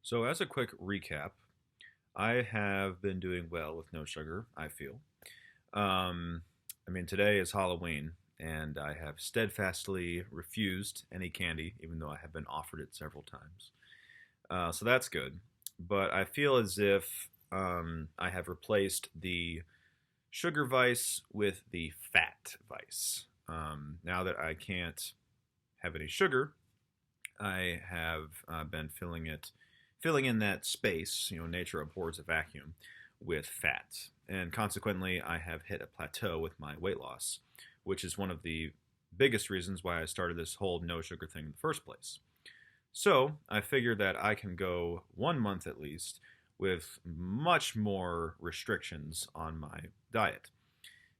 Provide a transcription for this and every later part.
So, as a quick recap, I have been doing well with no sugar, I feel. Um, Today is Halloween, and I have steadfastly refused any candy, even though I have been offered it several times. So that's good. But I feel as if I have replaced the sugar vice with the fat vice. Now that I can't have any sugar, I have been filling in that space. Nature abhors a vacuum with fat, and consequently, I have hit a plateau with my weight loss, which is one of the biggest reasons why I started this whole no sugar thing in the first place. So I figured that I can go 1 month at least with much more restrictions on my diet.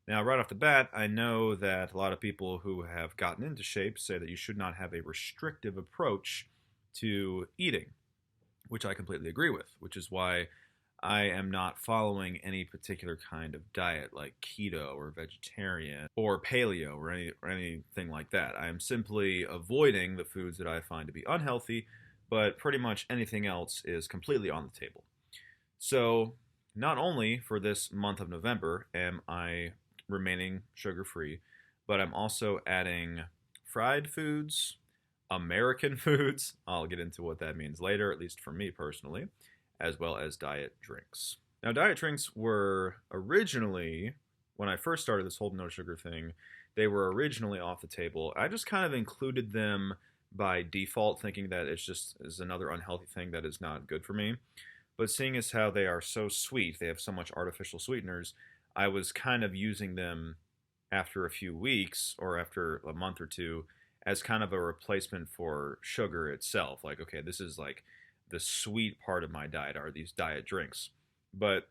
Now, right off the bat, I know that a lot of people who have gotten into shape say that you should not have a restrictive approach to eating, which I completely agree with, which is why I am not following any particular kind of diet like keto or vegetarian or paleo or anything like that. I am simply avoiding the foods that I find to be unhealthy, but pretty much anything else is completely on the table. So, not only for this month of November am I remaining sugar free, but I'm also adding fried foods, American foods. I'll get into what that means later, at least for me personally, as well as diet drinks. Now, diet drinks were originally, when I first started this whole no sugar thing, they were originally off the table. I just kind of included them by default, thinking that it's just is another unhealthy thing that is not good for me. But seeing as how they are so sweet, they have so much artificial sweeteners, I was kind of using them after a few weeks or after a month or two as kind of a replacement for sugar itself. Like, okay, this is like the sweet part of my diet are these diet drinks. But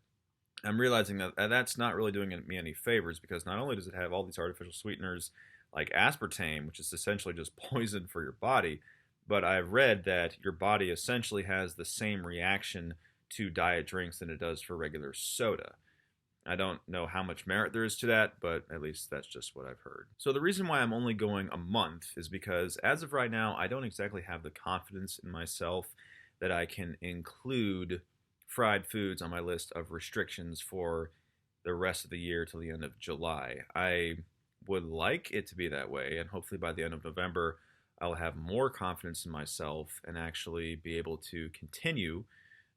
I'm realizing that that's not really doing me any favors because not only does it have all these artificial sweeteners like aspartame, which is essentially just poison for your body, but I've read that your body essentially has the same reaction to diet drinks than it does for regular soda. I don't know how much merit there is to that, but at least that's just what I've heard. So the reason why I'm only going a month is because as of right now, I don't exactly have the confidence in myself that I can include fried foods on my list of restrictions for the rest of the year till the end of July. I would like it to be that way, and hopefully by the end of November, I'll have more confidence in myself and actually be able to continue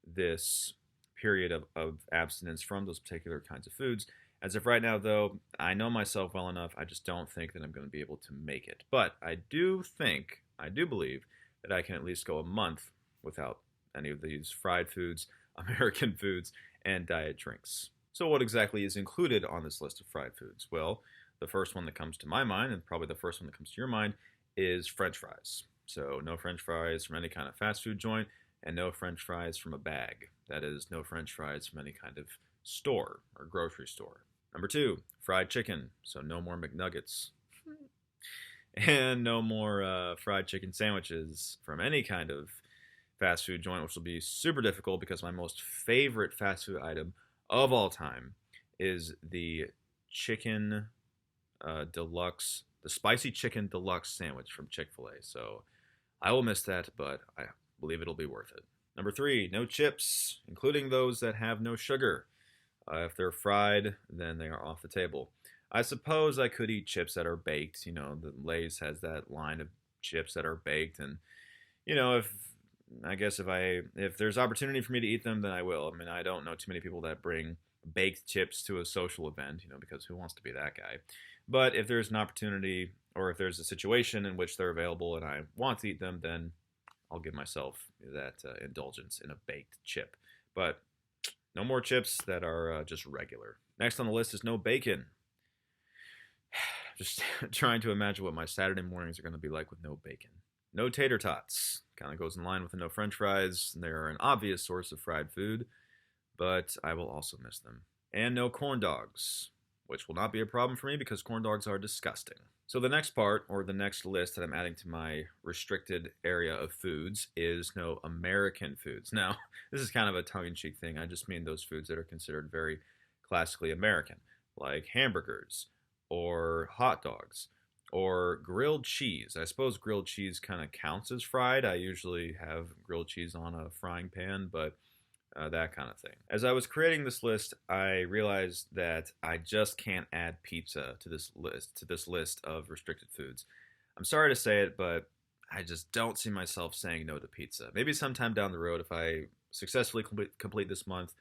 this period of abstinence from those particular kinds of foods. As of right now, though, I know myself well enough. I just don't think that I'm going to be able to make it. But I do believe that I can at least go a month without any of these fried foods, American foods, and diet drinks. So, what exactly is included on this list of fried foods? Well, the first one that comes to my mind, and probably the first one that comes to your mind, is French fries. So, no French fries from any kind of fast food joint and no French fries from a bag. That is, no French fries from any kind of store or grocery store. Number two, fried chicken. So no more McNuggets. And no more fried chicken sandwiches from any kind of fast food joint, which will be super difficult because my most favorite fast food item of all time is the chicken deluxe, the spicy chicken deluxe sandwich from Chick-fil-A. So I will miss that, but I believe it'll be worth it. Number three, no chips, including those that have no sugar. If they're fried, then they are off the table. I suppose I could eat chips that are baked. The Lay's has that line of chips that are baked, and if I guess if there's opportunity for me to eat them, then I will. I don't know too many people that bring baked chips to a social event, because who wants to be that guy? But if there's an opportunity or if there's a situation in which they're available and I want to eat them, then I'll give myself that indulgence in a baked chip. But no more chips that are just regular. Next on the list is no bacon. Just trying to imagine what my Saturday mornings are going to be like with no bacon. No tater tots. Kind of goes in line with the no French fries. They're an obvious source of fried food, but I will also miss them. And no corn dogs, which will not be a problem for me because corn dogs are disgusting. So the next part, or the next list that I'm adding to my restricted area of foods is no American foods. Now, this is kind of a tongue-in-cheek thing. I just mean those foods that are considered very classically American, like hamburgers, or hot dogs, or grilled cheese. I suppose grilled cheese kind of counts as fried. I usually have grilled cheese on a frying pan, but that kind of thing. As I was creating this list, I realized that I just can't add pizza to this list of restricted foods. I'm sorry to say it, but I just don't see myself saying no to pizza. Maybe sometime down the road, if I successfully complete this month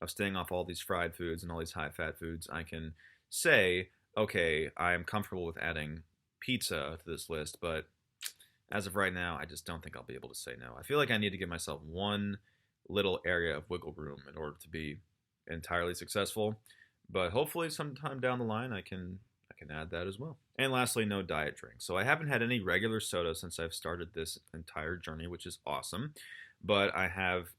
of staying off all these fried foods and all these high fat foods, I can say, okay, I am comfortable with adding pizza to this list, but as of right now, I just don't think I'll be able to say no. I feel like I need to give myself one little area of wiggle room in order to be entirely successful. But hopefully, sometime down the line, I can add that as well. And lastly, no diet drinks. So I haven't had any regular soda since I've started this entire journey, which is awesome. But I have,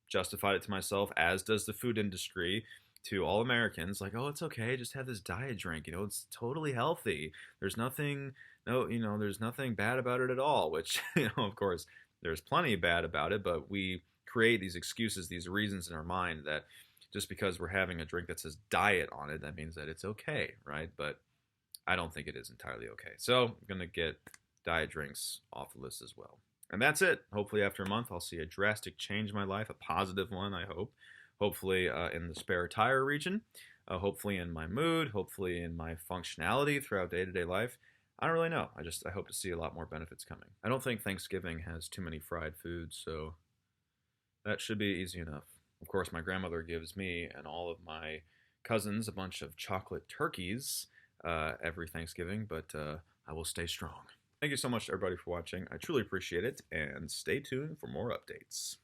justified it to myself, as does the food industry, to all Americans, like, oh, it's okay, just have this diet drink. It's totally healthy. There's nothing, no, there's nothing bad about it at all. Which, of course, there's plenty bad about it. But we create these excuses, these reasons in our mind that just because we're having a drink that says diet on it, that means that it's okay, right? But I don't think it is entirely okay. So I'm going to get diet drinks off the list as well. And that's it. Hopefully after a month, I'll see a drastic change in my life, a positive one, I hope. Hopefully in the spare tire region, hopefully in my mood, hopefully in my functionality throughout day-to-day life. I don't really know. I hope to see a lot more benefits coming. I don't think Thanksgiving has too many fried foods, so that should be easy enough. Of course, my grandmother gives me and all of my cousins a bunch of chocolate turkeys every Thanksgiving, but I will stay strong. Thank you so much, everybody, for watching. I truly appreciate it, and stay tuned for more updates.